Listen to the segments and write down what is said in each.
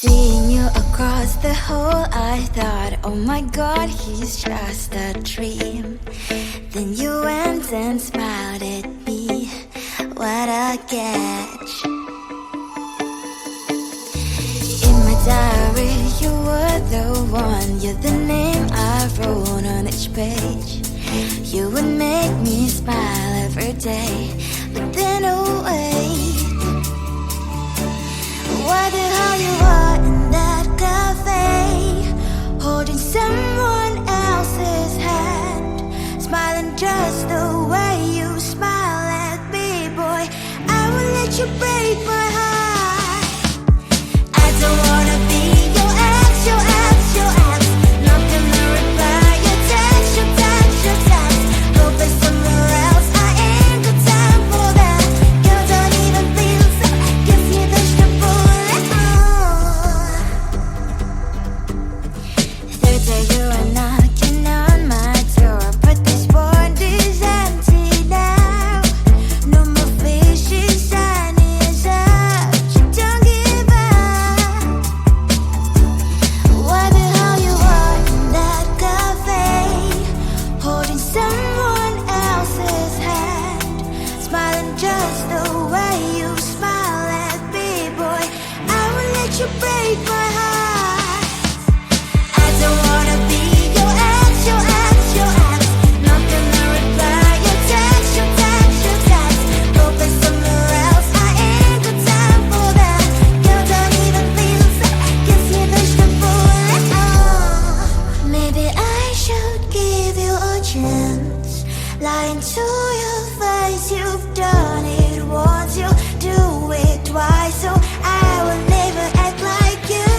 Seeing you across the hall, I thought, oh my god, he's just a dream. Then you went and smiled at me, what a catch. In my diary, you were the one, you're the name I wrote on each page. You would make me smile every day, but then oh wait, why the hell you are in that cafe, holding someone else's hand, smiling just the way you smile at me, boy. I will let you break my heart. I don't wanna be your ex, your ex, your ex. Not gonna reply your text, your text, your text. Go play somewhere else, I ain't got time for that. Girl, don't even feel so, guess you dodged the bullet. Third day you are knocking on my door, but this warranties empty now. No more fishes, sun is up, you don't give up. Why the hell you are in that cafe, holding someone else's hand, smiling just the way you smile at me, boy. I will let you break my heart. I don't wanna be your ex, your ex, your ex. Not gonna reply your text, your text, your text. Go play somewhere else, I ain't got time for that. Girl, don't even feel so, guess you dodged the bullet. Maybe I should give you a chance. Lying to your face, you've done it once, you do it twice, so I will never act like you.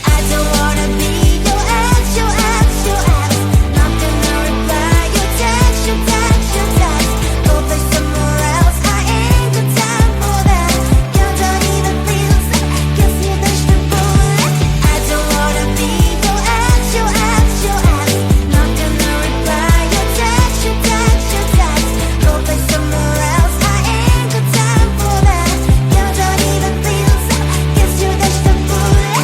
I don't wanna be your ex, your ex, your ex. Not gonna reply your text, your text, your text. Go play somewhere else, I ain't got time for that. Girl, don't even feel so, guess you dodged the bullet. I don't wanna be your ex, your ex, your ex. Not gonna reply your text, your text, your text. Go play somewhere else, I ain't got time for that. Girl, don't even feel so, guess you dodged the bullet.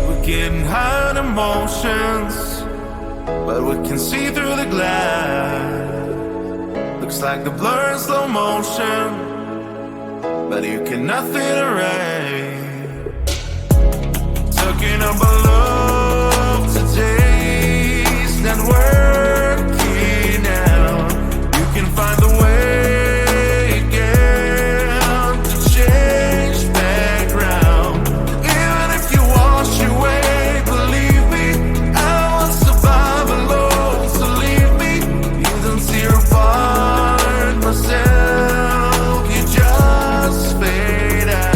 We're getting high on emotions, but we can see through the glass. Looks like the blur in slow motion, but you cannot feel the rain. Talking about love today's not working out. You can find the way again to change background. Even if you wash away, believe me, I will survive alone. So leave me, you don't tear apart myself, you just fade out.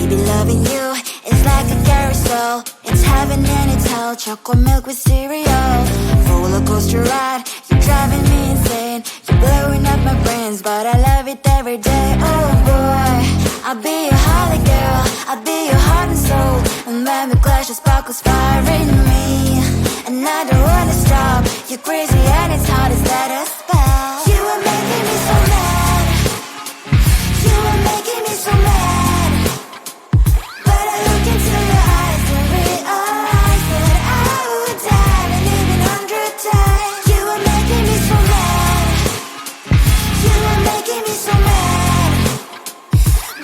Baby, loving you is like a carousel. It's heaven and it's hell, chocolate milk with cereal. Roller coaster ride, you're driving me insane. You're blowing up my brains, but I love it every day. Oh boy, I'll be your holly girl, I'll be your heart and soul. And when we clash, the sparkles fire in me. And I don't wanna stop, you're crazy and it's hard as let a spell. You are making me so mad, you are making me so mad. But I look into your eyes and realize that I would die and even 100 times. You are making me so mad, you are making me so mad.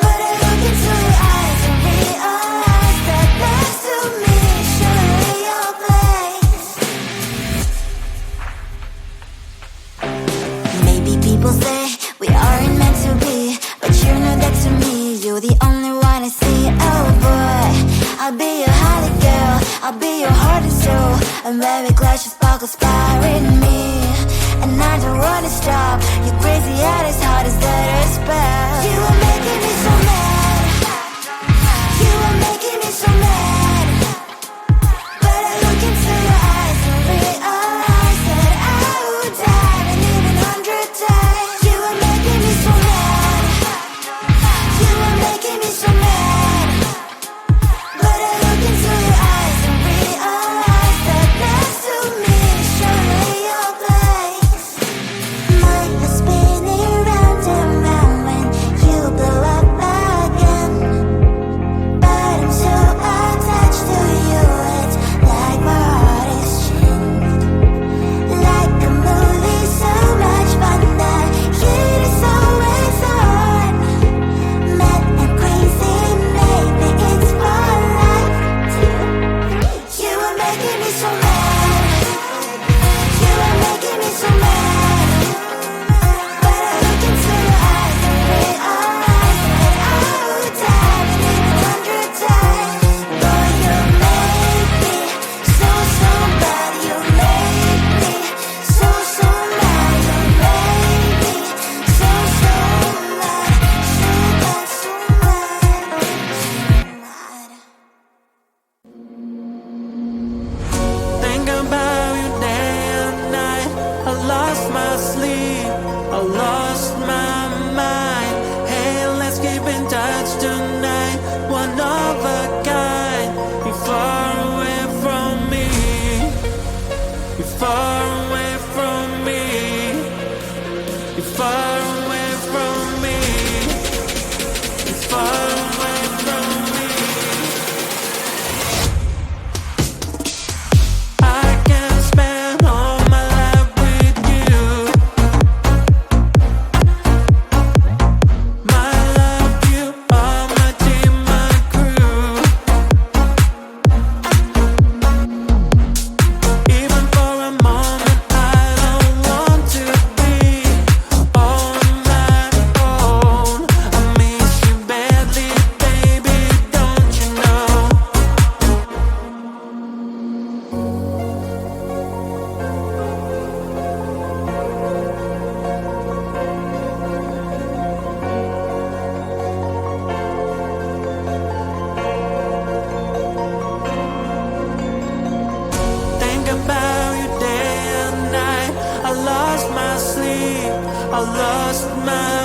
But I look into your eyes and realize that next to me is surely your place. Maybe people say we aren't meant to be, but you know that to me, you're the only one I see. Oh boy, I'll be your holly girl, I'll be your heart and soul. And when we clash, the sparkles fire in me. And I don't wanna stop, you're crazy and as hard as that a spell. You are making me so mad, you are making me so mad. But I look into your eyes and realize that I would die and even 100 times. You are making me so mad, you are making me so mad. But I look into your eyes and realize that next to me is surely your place. Mind was spinning round and round when you blow up again. But I'm so attached to you, it's like my heart is chained. Like a movie, so much fun, that heat is always on. Mad and crazy, maybe it's for life. You are making me so mad, you are making me so mad. But I look into your eyes and realize that I would die and even 100 times. Boy, you make me so, so bad. You make me so, so mad. You make me so, so mad. So bad, so mad, so mad. Think about you day and night. I lost my sleep, I lost my mind. Hey, let's keep in touch tonight. One of a kind. You're far away from me, you're far away from me, you're far away from me, you're far away from me. I can spend all my life with you. My love, you are my team, my crew. Even for a moment, I don't want to be on my own. I miss you badly, baby, don't you know? Think about you day and night. I lost my sleep, I lost my